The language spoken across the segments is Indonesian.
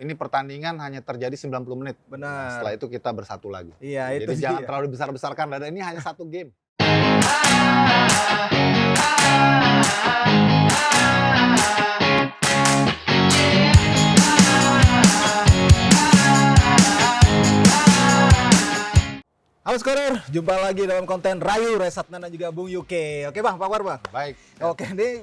ini pertandingan hanya terjadi 90 menit. Benar. Setelah itu kita bersatu lagi. Iya, Jadi itu jangan dia. terlalu besar-besarkan, dan ini hanya satu game. Halo Skorer, jumpa lagi dalam konten Rayu, Resatna dan juga Bung Yuke. Oke Bang, apa kabar Bang? Baik. Oke, ini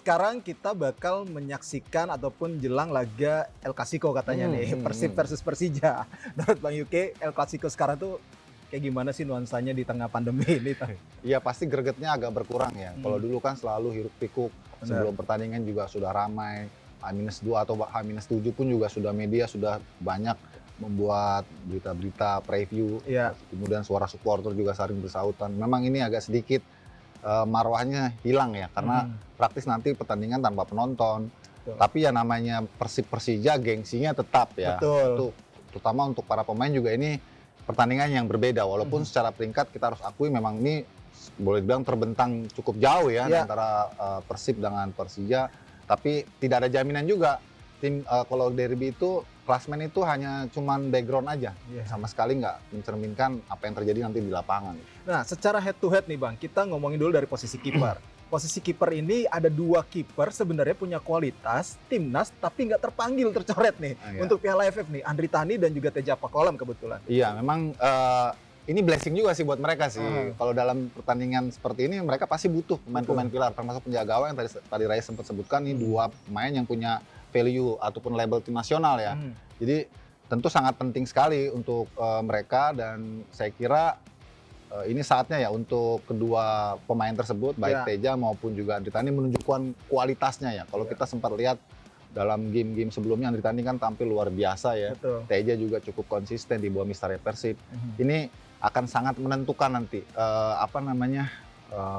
sekarang kita bakal menyaksikan ataupun jelang laga El Clasico katanya nih, Persib versus Persija. Menurut Bang Yuke, El Clasico sekarang tuh kayak gimana sih nuansanya di tengah pandemi ini? Iya, pasti gregetnya agak berkurang ya. Kalau dulu kan selalu hiruk pikuk, sebelum pertandingan juga sudah ramai. H-2 atau H-7 pun juga sudah media sudah banyak membuat berita-berita preview. Iya. Kemudian suara supporter juga saling bersautan. Memang ini agak sedikit marwahnya hilang ya, karena praktis nanti pertandingan tanpa penonton. Betul. Tapi ya namanya Persib Persija, gengsinya tetap ya. Betul. Itu terutama untuk para pemain juga ini pertandingan yang berbeda. Walaupun secara peringkat kita harus akui memang ini boleh dibilang terbentang cukup jauh ya antara Persib dengan Persija. Tapi tidak ada jaminan juga. Tim kalau derby itu klasmen itu hanya cuman background aja, sama sekali nggak mencerminkan apa yang terjadi nanti di lapangan. Nah, secara head to head nih Bang, kita ngomongin dulu dari posisi kiper. Posisi kiper ini ada dua kiper sebenarnya punya kualitas timnas tapi nggak terpanggil, tercoret nih untuk Piala AFF nih, Andri Tani dan juga Teja Pakualam kebetulan. Iya, memang ini blessing juga sih buat mereka sih. Kalau dalam pertandingan seperti ini mereka pasti butuh pemain-pemain pilar, termasuk penjaga gawang yang tadi Rai sempat sebutkan, ini dua pemain yang punya value ataupun label tim nasional ya. Jadi tentu sangat penting sekali untuk mereka, dan saya kira ini saatnya ya untuk kedua pemain tersebut, baik Teja maupun juga Andri Tani menunjukkan kualitasnya ya. Kalau kita sempat lihat dalam game-game sebelumnya, Andri Tani kan tampil luar biasa ya. Betul. Teja juga cukup konsisten di bawah Mister Persib. Ini akan sangat menentukan nanti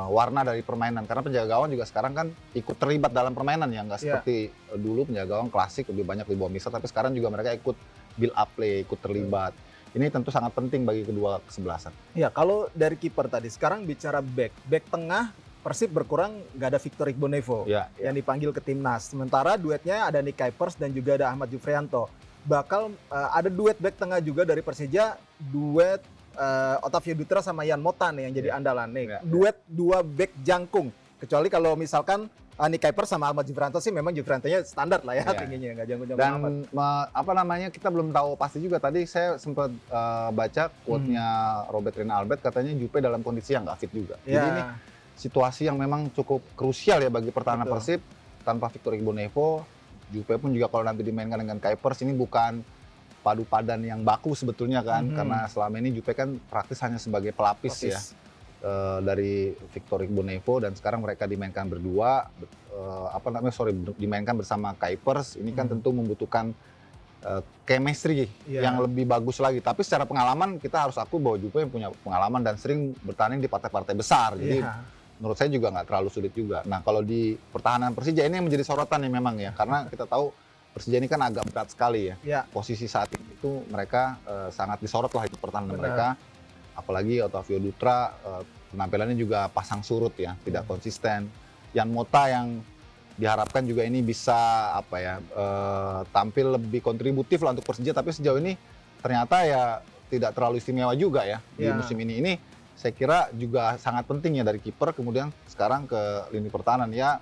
warna dari permainan, karena penjaga gawang juga sekarang kan ikut terlibat dalam permainan ya, nggak seperti dulu penjaga gawang klasik lebih banyak di bawah Mister, tapi sekarang juga mereka ikut build up play, ikut terlibat. Ini tentu sangat penting bagi kedua kesebelasan. Iya, kalau dari kiper tadi, sekarang bicara back tengah Persib berkurang, nggak ada Victor Igbonevo yang dipanggil ke timnas. Sementara duetnya ada Nick Kuipers dan juga ada Ahmad Jufrianto. Bakal ada duet back tengah juga dari Persija, duet Otavio Dutra sama Yan Mota nih yang jadi andalan nih. Duet dua back jangkung. Kecuali kalau misalkan Nick Kuipers sama Ahmad Jufrianto sih memang Jufriantonya standar lah ya tingginya, nggak jangkung-jangkung Dan kita belum tahu pasti juga. Tadi saya sempat baca quote-nya Robert Rene Albert, katanya Jupe dalam kondisi yang nggak fit juga. Jadi ini situasi yang memang cukup krusial ya bagi pertahanan Persib. Tanpa Victor Igbonevo, Jupe pun juga kalau nanti dimainkan dengan Kuipers, ini bukan padu padan yang baku sebetulnya kan, karena selama ini Jupe kan praktis hanya sebagai pelapis ya dari Victor Igbonevo, dan sekarang mereka dimainkan berdua, dimainkan bersama Kuipers. Ini kan tentu membutuhkan chemistry yang lebih bagus lagi. Tapi secara pengalaman kita harus akui bahwa Jupe yang punya pengalaman dan sering bertanding di partai-partai besar. Jadi menurut saya juga nggak terlalu sulit juga. Nah, kalau di pertahanan Persija ini yang menjadi sorotan nih memang ya, karena kita tahu Persija ini kan agak berat sekali ya. Posisi saat itu mereka sangat disorot lah itu pertahanan mereka. Apalagi Otavio Dutra penampilannya juga pasang surut ya, tidak konsisten. Yan Mota yang diharapkan juga ini bisa tampil lebih kontributif lah untuk Persija, tapi sejauh ini ternyata ya tidak terlalu istimewa juga ya di musim ini. Ini saya kira juga sangat penting ya dari kiper, kemudian sekarang ke lini pertahanan ya.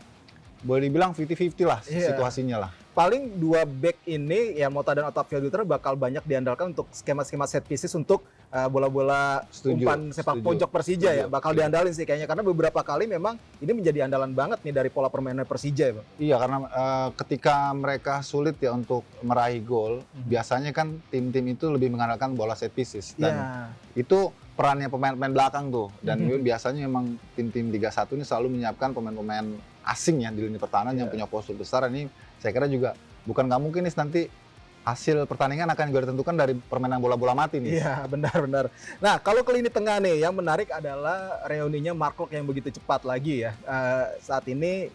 Boleh dibilang 50-50 lah situasinya lah. Paling dua back ini ya, Mota dan Otavio Dutra bakal banyak diandalkan untuk skema-skema set pieces untuk bola-bola umpan sepak pojok Persija ya. Bakal diandalin sih kayaknya, karena beberapa kali memang ini menjadi andalan banget nih dari pola permainan Persija ya Bang. Iya, karena ketika mereka sulit ya untuk meraih gol, biasanya kan tim-tim itu lebih mengandalkan bola set pieces, dan itu perannya pemain-pemain belakang tuh. Dan biasanya memang tim-tim Liga 1 ini selalu menyiapkan pemain-pemain asing ya di lini pertahanan yang punya postur besar. Ini saya kira juga bukan nggak mungkin nih nanti hasil pertandingan akan juga ditentukan dari permainan bola-bola mati nih. Iya, benar-benar. Nah, kalau ke lini tengah nih, yang menarik adalah reuninya Mark Klok yang begitu cepat lagi ya. Saat ini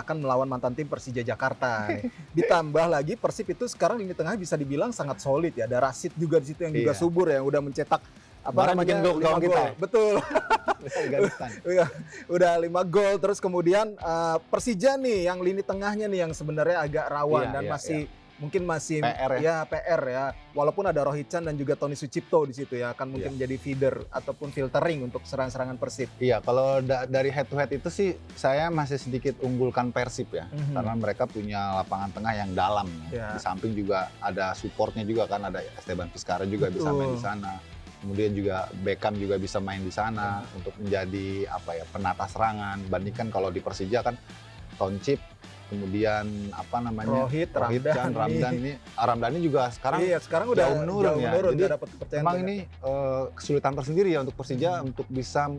akan melawan mantan tim Persija Jakarta. Ditambah lagi Persib itu sekarang lini tengah bisa dibilang sangat solid ya. Ada Rashid juga di situ yang juga subur ya, udah mencetak gol kita. Betul. Udah 5 gol. Terus kemudian Persija nih yang lini tengahnya nih yang sebenarnya agak rawan dan masih mungkin masih PR ya. PR ya. Walaupun ada Rohit Chan dan juga Tony Sucipto di situ ya, akan mungkin menjadi feeder ataupun filtering untuk serangan-serangan Persib. Iya, kalau dari head to head itu sih saya masih sedikit unggulkan Persib ya, karena mereka punya lapangan tengah yang dalam ya. Di samping juga ada supportnya juga kan, ada Esteban Vizcarra juga bisa main di sana. Kemudian juga Beckham juga bisa main di sana untuk menjadi penata serangan. Bandingkan kalau di Persija kan Toncip, kemudian Rohit Chan, Ramdhani juga sekarang udah jauh menurun ya. Jadi memang ini kesulitan tersendiri ya untuk Persija untuk bisa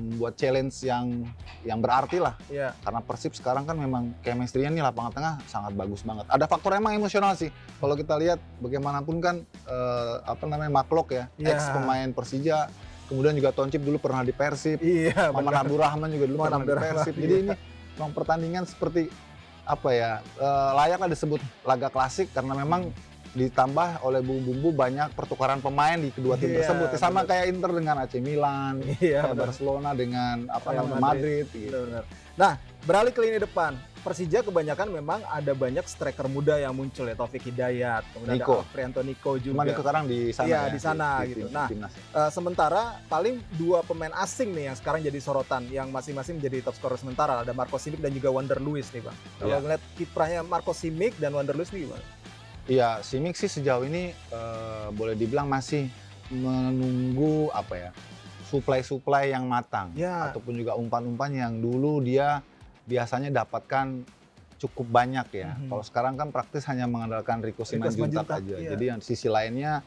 membuat challenge yang berarti lah. Karena Persib sekarang kan memang chemistry-nya nih lapangan tengah sangat bagus banget. Ada faktor emang emosional sih. Kalau kita lihat bagaimanapun kan Maklok ya, ex pemain Persija. Kemudian juga Toncip dulu pernah di Persib. Maman Abdurrahman juga dulu pernah di Persib. Jadi ini memang pertandingan seperti layaklah disebut laga klasik karena memang ditambah oleh bumbu-bumbu banyak pertukaran pemain di kedua tim tersebut. Sama kayak Inter dengan AC Milan, kayak Barcelona dengan Madrid. Gitu. Nah, beralih ke lini depan. Persija kebanyakan memang ada banyak striker muda yang muncul ya, Taufik Hidayat, kemudian ada Alfrianto Nico juga. Cuman Nico sekarang di sana di sana gitu. Nah, sementara paling 2 pemain asing nih yang sekarang jadi sorotan, yang masing-masing menjadi top scorer sementara, ada Marco Simic dan juga Wander Luiz nih Bang. Kalau ngeliat kiprahnya Marco Simic dan Wander Luiz nih gimana? Iya, Simic sih sejauh ini boleh dibilang masih menunggu supply yang matang, ataupun juga umpan-umpan yang dulu dia biasanya dapatkan cukup banyak ya. Kalau sekarang kan praktis hanya mengandalkan Rico Simanjuntak aja. Jadi yang sisi lainnya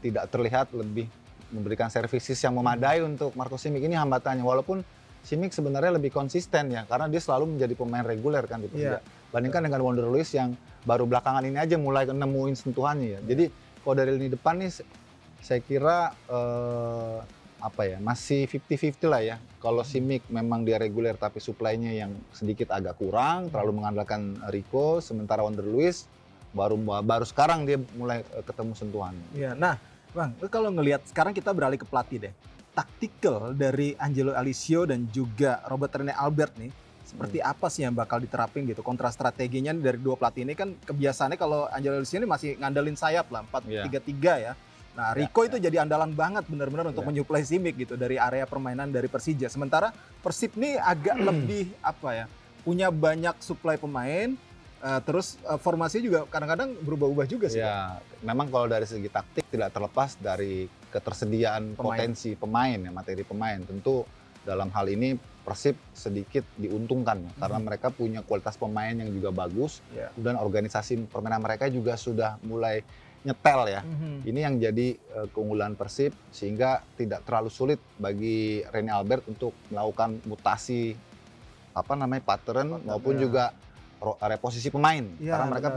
tidak terlihat lebih memberikan services yang memadai untuk Marco Simic. Ini hambatannya. Walaupun Simic sebenarnya lebih konsisten ya, karena dia selalu menjadi pemain reguler kan di Persija. Bandingkan dengan Wander Luiz yang baru belakangan ini aja mulai nemuin sentuhannya ya. Jadi kalau dari lini depan nih saya kira masih 50-50 lah ya. Kalau Simic memang dia reguler tapi supply-nya yang sedikit agak kurang, terlalu mengandalkan Rico, sementara Wander Luiz baru sekarang dia mulai ketemu sentuhannya. Iya, nah Bang, kalau ngelihat sekarang kita beralih ke pelatih deh. Taktikal dari Angelo Alicio dan juga Robert Rene Albert nih, seperti apa sih yang bakal diterapin gitu? Kontra strateginya dari 2 pelatih ini kan kebiasaannya kalau Angelo Alicio ini masih ngandelin sayap lah, 4-3-3 ya. Nah, Rico itu jadi andalan banget benar-benar untuk menyuplai Simic gitu dari area permainan dari Persija. Sementara Persib nih agak lebih punya banyak suplai pemain, terus formasi juga kadang-kadang berubah-ubah juga sih. Ya, memang kalau dari segi taktik tidak terlepas dari ketersediaan potensi pemain ya, materi pemain. Tentu dalam hal ini Persib sedikit diuntungkan ya, karena mereka punya kualitas pemain yang juga bagus, dan organisasi permainan mereka juga sudah mulai nyetel ya. Ini yang jadi keunggulan Persib sehingga tidak terlalu sulit bagi Rene Albert untuk melakukan mutasi pattern maupun juga reposisi pemain. Karena mereka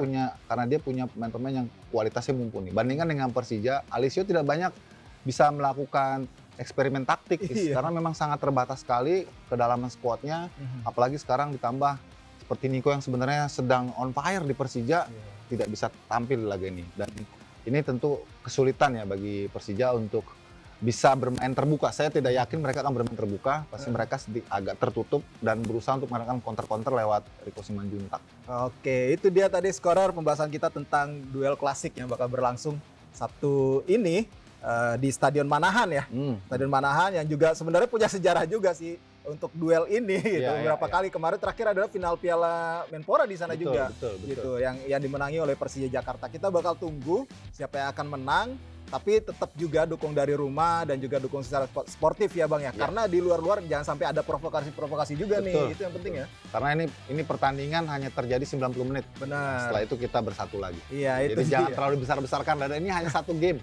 karena dia punya pemain-pemain yang kualitasnya mumpuni. Bandingkan dengan Persija, Alicio tidak banyak bisa melakukan eksperimen taktik karena memang sangat terbatas sekali kedalaman skuadnya. Apalagi sekarang ditambah seperti Nico yang sebenarnya sedang on fire di Persija, tidak bisa tampil di laga ini. Dan ini tentu kesulitan ya bagi Persija untuk bisa bermain terbuka. Saya tidak yakin mereka akan bermain terbuka, pasti mereka agak tertutup dan berusaha untuk melakukan counter-counter lewat Rico Simanjuntak. Oke, itu dia tadi skorer pembahasan kita tentang duel klasik yang bakal berlangsung Sabtu ini di Stadion Manahan ya. Stadion Manahan yang juga sebenarnya punya sejarah juga sih untuk duel ini gitu. Beberapa kali kemarin terakhir adalah final Piala Menpora di sana juga. Betul. Yang dimenangi oleh Persija Jakarta. Kita bakal tunggu siapa yang akan menang, tapi tetap juga dukung dari rumah dan juga dukung secara sportif ya Bang ya. Karena di luar-luar jangan sampai ada provokasi-provokasi juga nih. Itu yang penting ya. Karena ini pertandingan hanya terjadi 90 menit. Benar. Setelah itu kita bersatu lagi. Iya, jadi jangan terlalu besar-besarkan, dan ini hanya satu game.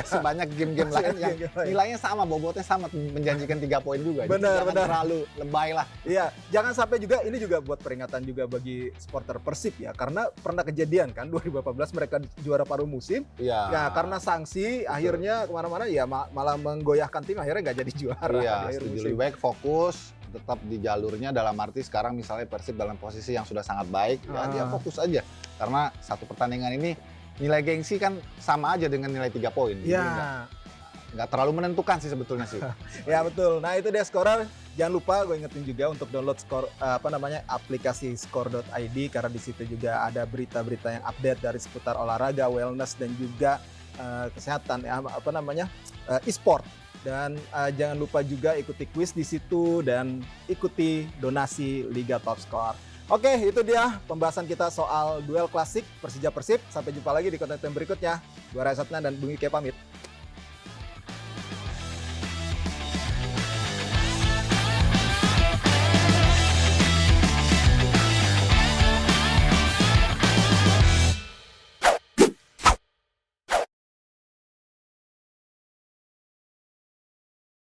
Sebanyak game-game lain yang nilainya sama, bobotnya sama, menjanjikan 3 poin juga. Benar. Terlalu lebay lah. Iya, jangan sampai juga, ini juga buat peringatan juga bagi supporter Persib ya, karena pernah kejadian kan 2018 mereka juara paruh musim. Ya karena sanksi akhirnya kemana-mana ya malah menggoyahkan tim, akhirnya nggak jadi juara. Iya, lebih baik fokus tetap di jalurnya, dalam arti sekarang misalnya Persib dalam posisi yang sudah sangat baik, ya dia fokus aja. Karena satu pertandingan ini nilai gengsi kan sama aja dengan nilai 3 poin. Iya. nggak terlalu menentukan sih sebetulnya sih. Ya betul. Nah itu dia Scorer. Jangan lupa gue ingetin juga untuk download aplikasi Score.id karena di situ juga ada berita-berita yang update dari seputar olahraga, wellness dan juga kesehatan e-sport. Dan jangan lupa juga ikuti kuis di situ dan ikuti donasi Liga Top Score. Oke, itu dia pembahasan kita soal duel klasik Persija Persib. Sampai jumpa lagi di konten berikutnya. Gue Raya Satnan dan Bung Ike pamit.